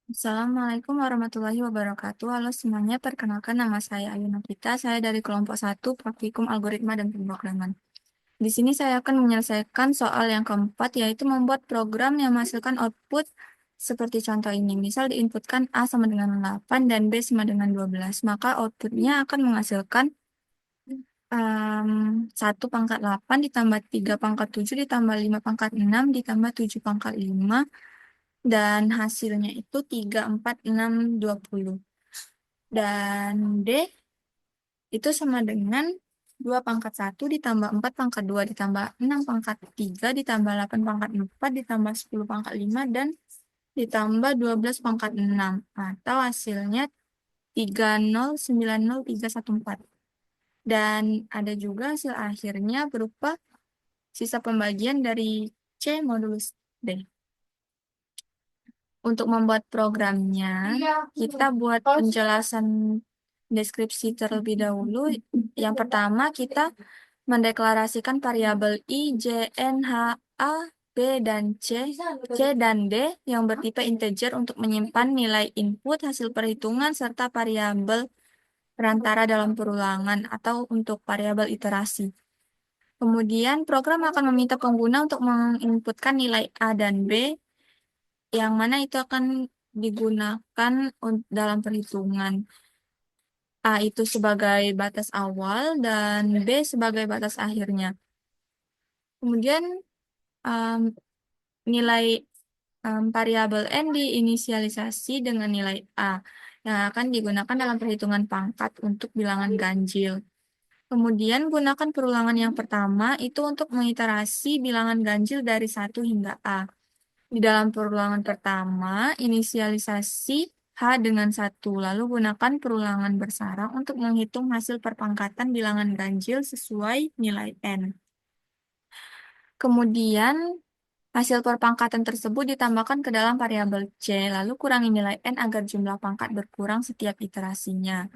Assalamualaikum warahmatullahi wabarakatuh. Halo semuanya, perkenalkan nama saya Ayu Nopita. Saya dari kelompok 1 Praktikum Algoritma dan Pemrograman. Di sini saya akan menyelesaikan soal yang keempat, yaitu membuat program yang menghasilkan output seperti contoh ini. Misal diinputkan A sama dengan 8 dan B sama dengan 12. Maka outputnya akan menghasilkan 1 pangkat 8 ditambah 3 pangkat 7 ditambah 5 pangkat 6 ditambah 7 pangkat 5 dan hasilnya itu 3, 4, 6, 20. Dan D itu sama dengan 2 pangkat 1 ditambah 4 pangkat 2 ditambah 6 pangkat 3 ditambah 8 pangkat 4 ditambah 10 pangkat 5 dan ditambah 12 pangkat 6. Atau hasilnya 3090314. Dan ada juga hasil akhirnya berupa sisa pembagian dari C modulus D. Untuk membuat programnya, kita buat penjelasan deskripsi terlebih dahulu. Yang pertama, kita mendeklarasikan variabel I, J, N, H, A, B, dan C dan D yang bertipe integer untuk menyimpan nilai input, hasil perhitungan, serta variabel perantara dalam perulangan atau untuk variabel iterasi. Kemudian, program akan meminta pengguna untuk menginputkan nilai A dan B yang mana itu akan digunakan dalam perhitungan. A itu sebagai batas awal dan B sebagai batas akhirnya. Kemudian um, nilai variabel N diinisialisasi dengan nilai A yang akan digunakan dalam perhitungan pangkat untuk bilangan ganjil. Kemudian gunakan perulangan yang pertama itu untuk mengiterasi bilangan ganjil dari 1 hingga A. Di dalam perulangan pertama, inisialisasi H dengan 1, lalu gunakan perulangan bersarang untuk menghitung hasil perpangkatan bilangan ganjil sesuai nilai N. Kemudian, hasil perpangkatan tersebut ditambahkan ke dalam variabel C, lalu kurangi nilai N agar jumlah pangkat berkurang setiap iterasinya.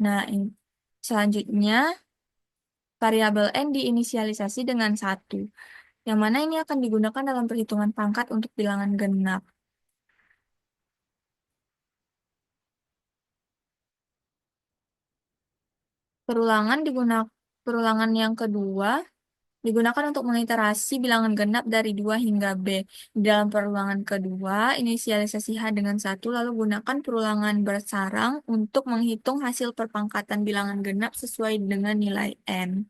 Nah, selanjutnya, variabel N diinisialisasi dengan 1, yang mana ini akan digunakan dalam perhitungan pangkat untuk bilangan genap. Perulangan yang kedua digunakan untuk mengiterasi bilangan genap dari 2 hingga B. Di dalam perulangan kedua, inisialisasi H dengan 1, lalu gunakan perulangan bersarang untuk menghitung hasil perpangkatan bilangan genap sesuai dengan nilai N.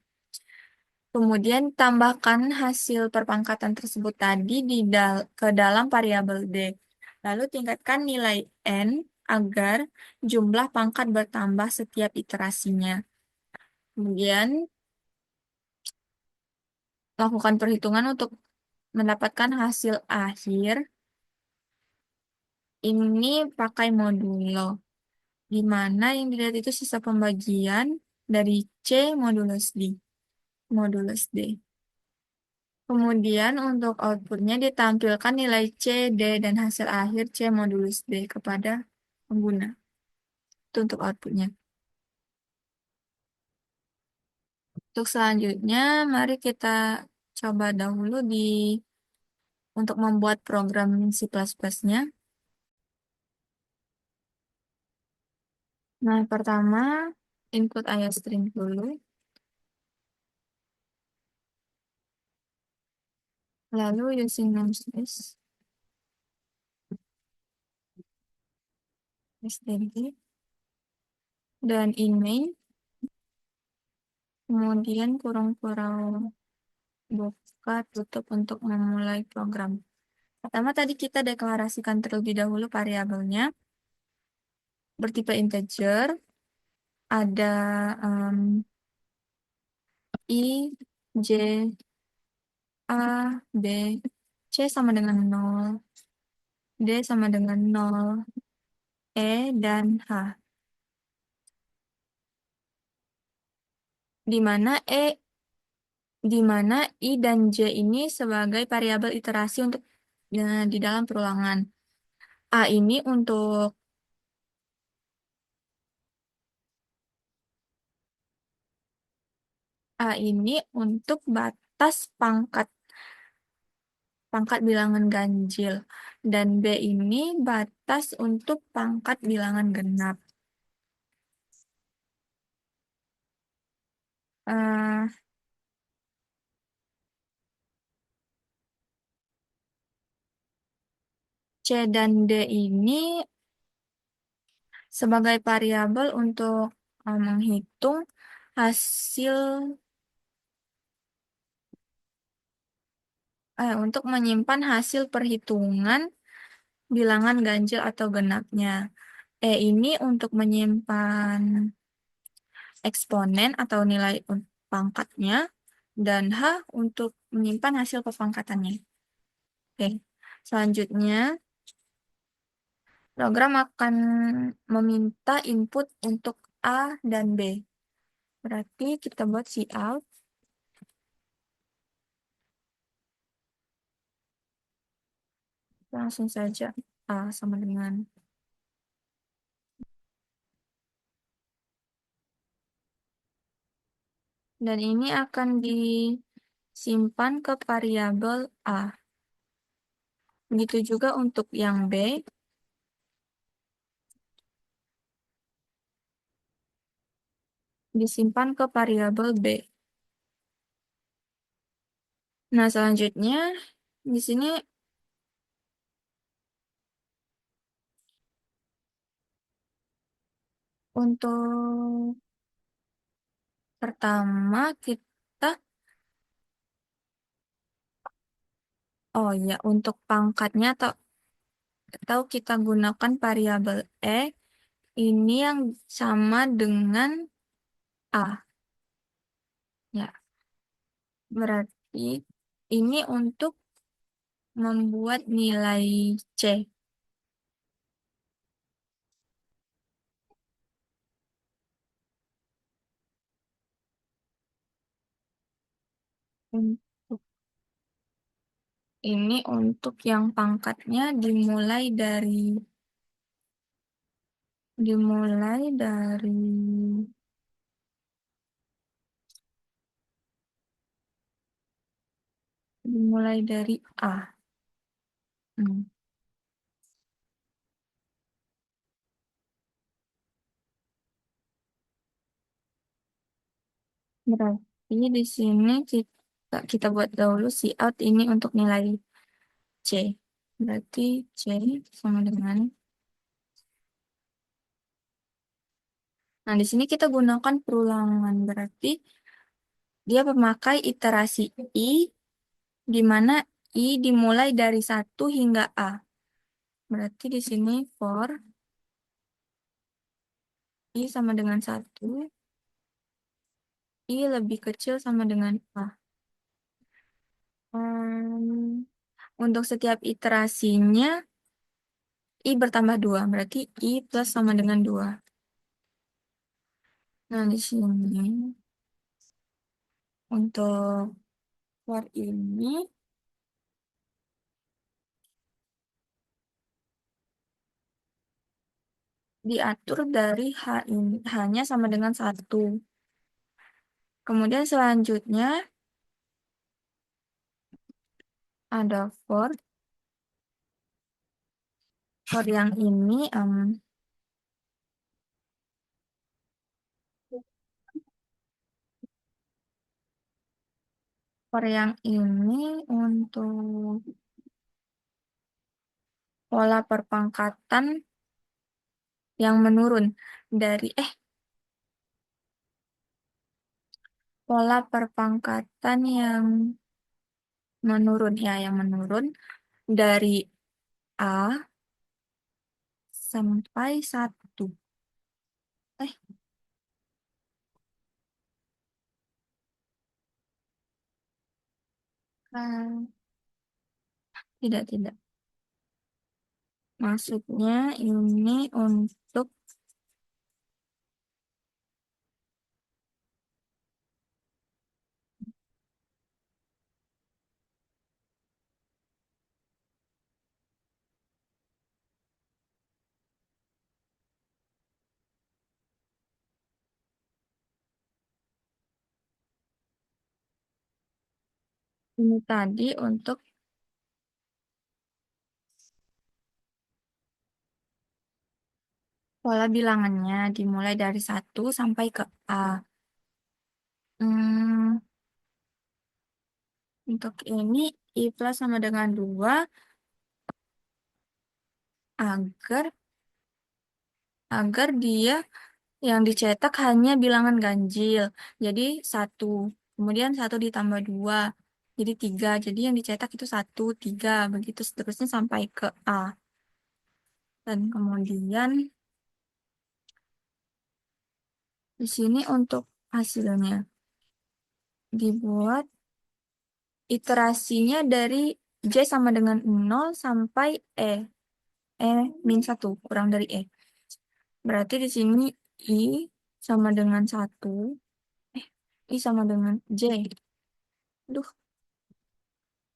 Kemudian tambahkan hasil perpangkatan tersebut tadi ke dalam variabel D. Lalu tingkatkan nilai N agar jumlah pangkat bertambah setiap iterasinya. Kemudian lakukan perhitungan untuk mendapatkan hasil akhir. Ini pakai modulo, di mana yang dilihat itu sisa pembagian dari C modulus D. Modulus D. Kemudian untuk outputnya ditampilkan nilai C, D, dan hasil akhir C modulus D kepada pengguna. Itu untuk outputnya. Untuk selanjutnya, mari kita coba dahulu untuk membuat program C++-nya. Nah, pertama, input ayat string dulu. Lalu using namespace std dan in main, kemudian kurung-kurung buka tutup untuk memulai program. Pertama tadi kita deklarasikan terlebih dahulu variabelnya bertipe integer, ada I, J, A, B, C sama dengan 0, D sama dengan 0, E, dan H. Di mana I dan J ini sebagai variabel iterasi untuk di dalam perulangan. A ini untuk batas pangkat bilangan ganjil. Dan B ini batas untuk pangkat bilangan genap. Eh, C dan D ini sebagai variabel untuk menghitung hasil untuk menyimpan hasil perhitungan bilangan ganjil atau genapnya. E ini untuk menyimpan eksponen atau nilai pangkatnya, dan H untuk menyimpan hasil pepangkatannya. Oke, selanjutnya program akan meminta input untuk A dan B. Berarti kita buat cout, langsung saja A sama dengan. Dan ini akan disimpan ke variabel A. Begitu juga untuk yang B, disimpan ke variabel B. Nah, selanjutnya di sini untuk pertama kita, oh ya, untuk pangkatnya atau kita gunakan variabel E, ini yang sama dengan A. Ya, berarti ini untuk membuat nilai C. Untuk ini untuk yang pangkatnya dimulai dari A. Hmm. Berarti di sini kita buat dahulu out ini untuk nilai C. Berarti C sama dengan. Nah, di sini kita gunakan perulangan. Berarti dia memakai iterasi I, di mana I dimulai dari 1 hingga A. Berarti di sini for I sama dengan 1, I lebih kecil sama dengan A. Untuk setiap iterasinya, I bertambah 2. Berarti I plus sama dengan 2. Nah, di sini untuk for ini diatur dari H-nya sama dengan 1. Kemudian selanjutnya ada for yang ini, for yang ini untuk pola perpangkatan yang menurun dari pola perpangkatan yang menurun ya, yang menurun dari A sampai 1. Eh, eh, tidak. Maksudnya ini untuk ini tadi untuk Pola bilangannya dimulai dari 1 sampai ke A. Hmm, untuk ini I plus sama dengan 2 agar agar dia yang dicetak hanya bilangan ganjil. Jadi 1. Kemudian 1 ditambah 2. Jadi 3. Jadi yang dicetak itu 1, 3. Begitu seterusnya sampai ke A. Dan kemudian di sini untuk hasilnya dibuat iterasinya dari J sama dengan 0 sampai E. E min 1 kurang dari E. Berarti di sini I sama dengan 1. Eh, I sama dengan J. Duh,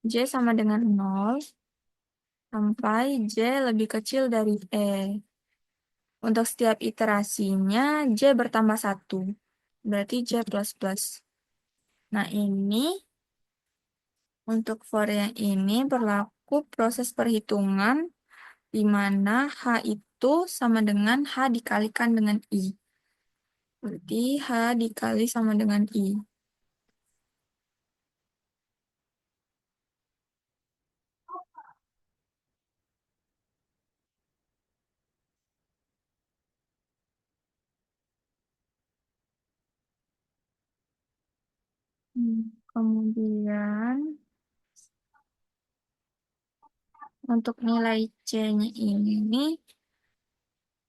J sama dengan 0 sampai J lebih kecil dari E. Untuk setiap iterasinya, J bertambah 1. Berarti J plus plus. Nah, ini untuk for yang ini berlaku proses perhitungan di mana H itu sama dengan H dikalikan dengan I. Berarti H dikali sama dengan I. Kemudian untuk nilai C-nya ini,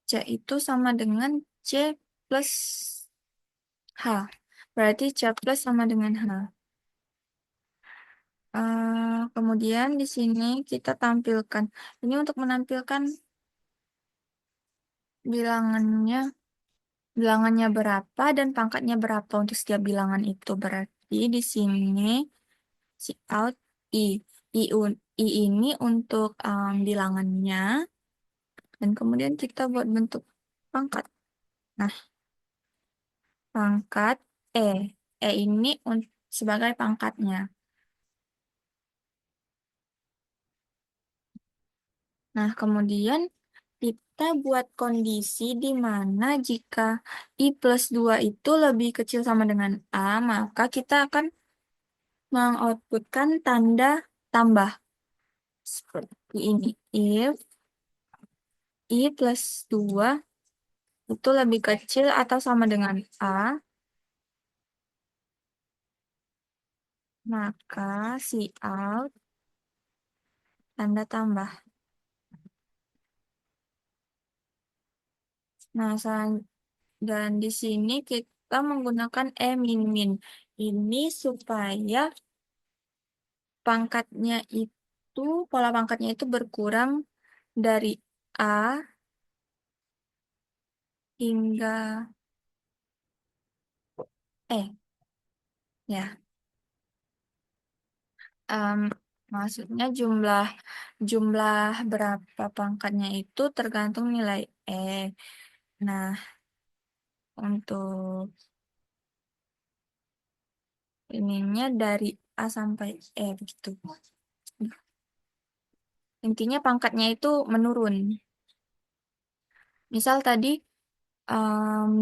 C itu sama dengan C plus H. Berarti C plus sama dengan H. Kemudian di sini kita tampilkan. Ini untuk menampilkan bilangannya, bilangannya berapa dan pangkatnya berapa untuk setiap bilangan itu. Berarti di sini si out I. I ini untuk bilangannya. Dan kemudian kita buat bentuk pangkat. Nah, pangkat E. E ini sebagai pangkatnya. Nah, kemudian kita buat kondisi di mana jika I plus 2 itu lebih kecil sama dengan A, maka kita akan mengoutputkan tanda tambah. Seperti ini. If I plus 2 itu lebih kecil atau sama dengan A, maka out tanda tambah. Nah, dan di sini kita menggunakan E min min. Ini supaya pangkatnya itu, pola pangkatnya itu berkurang dari A hingga ya. Em, Maksudnya jumlah jumlah berapa pangkatnya itu tergantung nilai E. Nah, untuk ininya dari A sampai E begitu. Intinya pangkatnya itu menurun. Misal tadi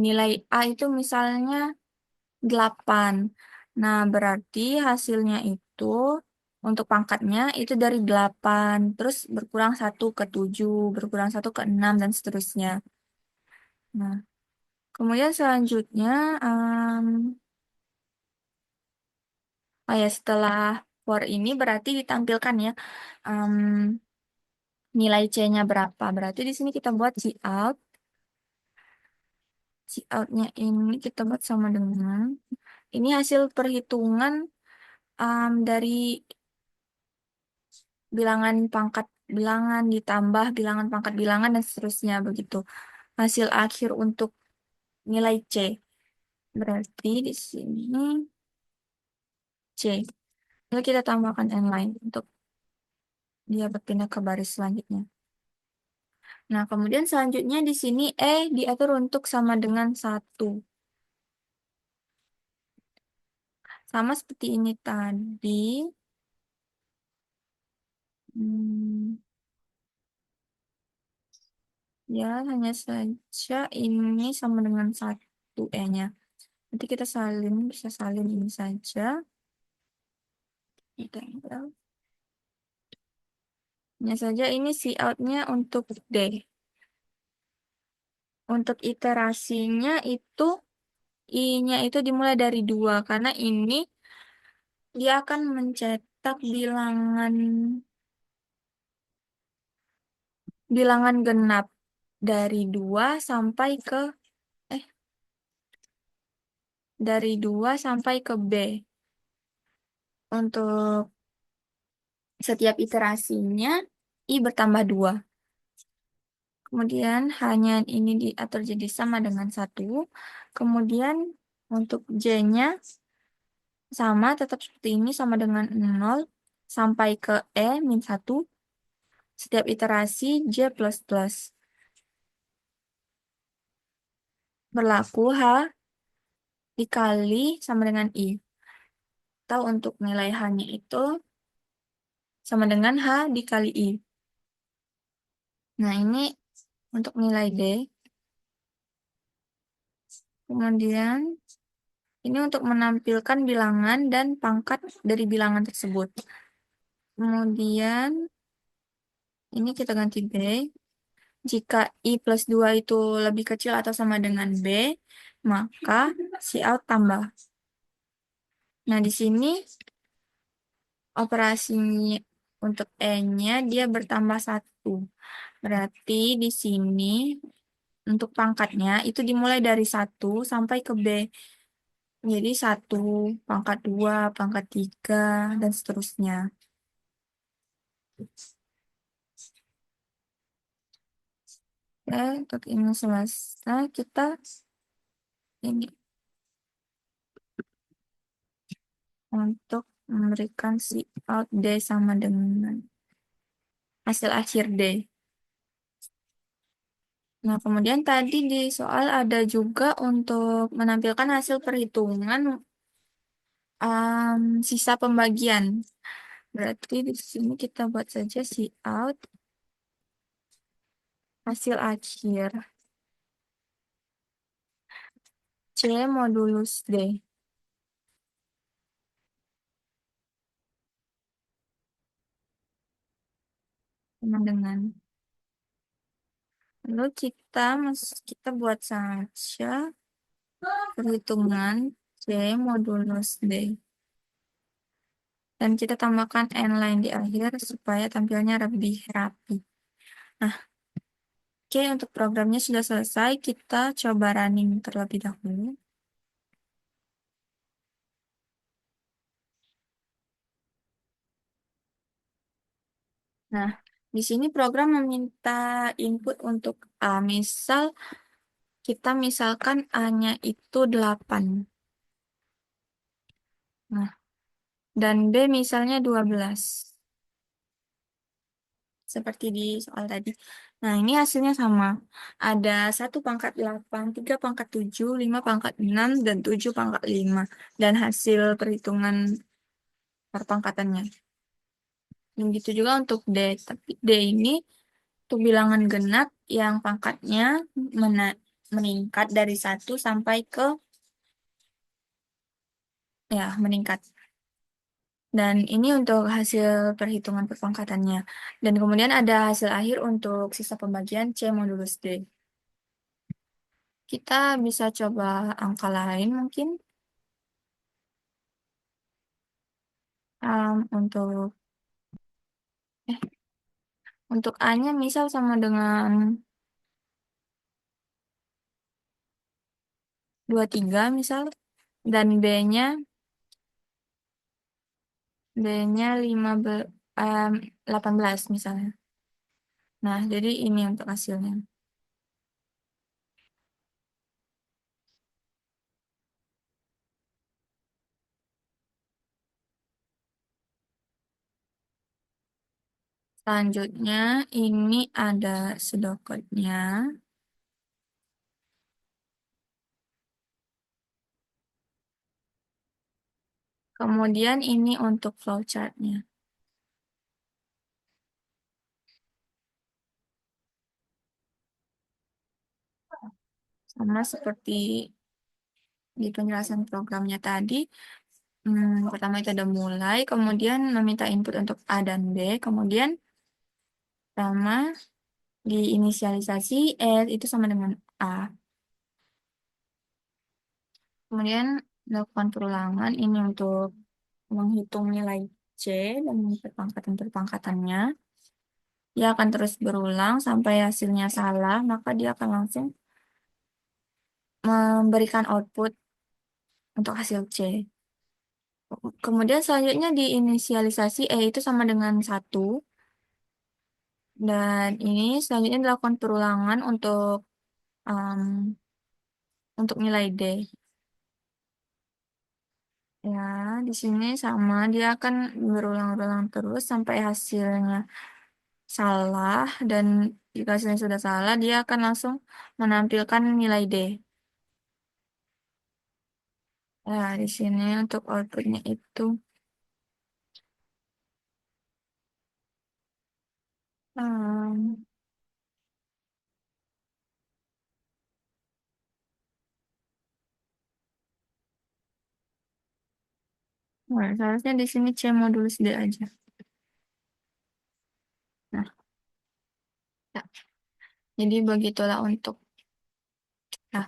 nilai A itu misalnya 8. Nah, berarti hasilnya itu untuk pangkatnya itu dari 8, terus berkurang 1 ke 7, berkurang 1 ke 6, dan seterusnya. Nah, kemudian selanjutnya, em, oh ya setelah for ini berarti ditampilkan ya em, nilai C-nya berapa. Berarti di sini kita buat out. Out-nya ini kita buat sama dengan, ini hasil perhitungan dari bilangan pangkat bilangan ditambah bilangan pangkat bilangan dan seterusnya begitu. Hasil akhir untuk nilai C. Berarti di sini C. Lalu kita tambahkan N line untuk dia berpindah ke baris selanjutnya. Nah, kemudian selanjutnya di sini E diatur untuk sama dengan 1. Sama seperti ini tadi. Hmm, Ya, hanya saja ini sama dengan satu E-nya. Nanti kita salin, bisa salin ini saja. Ditempel. Hanya saja ini si out-nya untuk D. Untuk iterasinya itu I-nya itu dimulai dari 2 karena ini dia akan mencetak bilangan genap dari 2 sampai ke eh dari 2 sampai ke B. Untuk setiap iterasinya I bertambah 2. Kemudian hanya ini diatur jadi sama dengan 1. Kemudian untuk J-nya sama, tetap seperti ini, sama dengan 0 sampai ke E-1. Setiap iterasi J++. Berlaku H dikali sama dengan I. Atau untuk nilai H-nya itu sama dengan H dikali I. Nah, ini untuk nilai D. Kemudian ini untuk menampilkan bilangan dan pangkat dari bilangan tersebut. Kemudian ini kita ganti B. Jika I+2 itu lebih kecil atau sama dengan B, maka si out tambah. Nah, di sini operasinya untuk E-nya dia bertambah 1. Berarti di sini untuk pangkatnya itu dimulai dari 1 sampai ke B. Jadi 1, pangkat 2, pangkat 3, dan seterusnya. Oke, untuk ini selesai, kita ini untuk memberikan si out D sama dengan hasil akhir D. Nah, kemudian tadi di soal ada juga untuk menampilkan hasil perhitungan sisa pembagian. Berarti di sini kita buat saja si out hasil akhir C modulus D sama dengan. Lalu kita buat saja perhitungan C modulus D. Dan kita tambahkan N line di akhir supaya tampilnya lebih rapi. Nah, oke, untuk programnya sudah selesai. Kita coba running terlebih dahulu. Nah, di sini program meminta input untuk A. Misal, kita misalkan A-nya itu 8. Nah, dan B misalnya 12. Seperti di soal tadi. Nah, ini hasilnya sama. Ada 1 pangkat 8, 3 pangkat 7, 5 pangkat 6, dan 7 pangkat 5. Dan hasil perhitungan perpangkatannya. Dan gitu juga untuk D. Tapi D ini untuk bilangan genap yang pangkatnya meningkat dari 1 sampai ke, ya, meningkat. Dan ini untuk hasil perhitungan perpangkatannya. Dan kemudian ada hasil akhir untuk sisa pembagian C modulus D. Kita bisa coba angka lain mungkin. Untuk eh, untuk A-nya misal sama dengan 23 misal, dan B-nya 18 misalnya. Nah, jadi ini untuk hasilnya. Selanjutnya, ini ada pseudocode-nya. Kemudian ini untuk flowchart-nya. Sama seperti di penjelasan programnya tadi, pertama itu ada mulai, kemudian meminta input untuk A dan B, kemudian sama diinisialisasi S itu sama dengan A. Kemudian lakukan perulangan ini untuk menghitung nilai C dan perpangkatan-perpangkatannya. Dia akan terus berulang sampai hasilnya salah, maka dia akan langsung memberikan output untuk hasil C. Kemudian selanjutnya diinisialisasi E itu sama dengan 1. Dan ini selanjutnya dilakukan perulangan um, untuk nilai D. Ya, di sini sama, dia akan berulang-ulang terus sampai hasilnya salah. Dan jika hasilnya sudah salah, dia akan langsung menampilkan nilai D. Ya, di sini untuk outputnya itu. um, Nah, seharusnya di sini C modulus D aja. Nah, ya. Jadi begitulah untuk nah,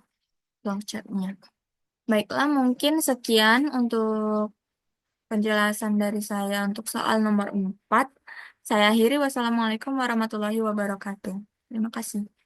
flowchartnya. Baiklah, mungkin sekian untuk penjelasan dari saya untuk soal nomor 4. Saya akhiri. Wassalamualaikum warahmatullahi wabarakatuh. Terima kasih.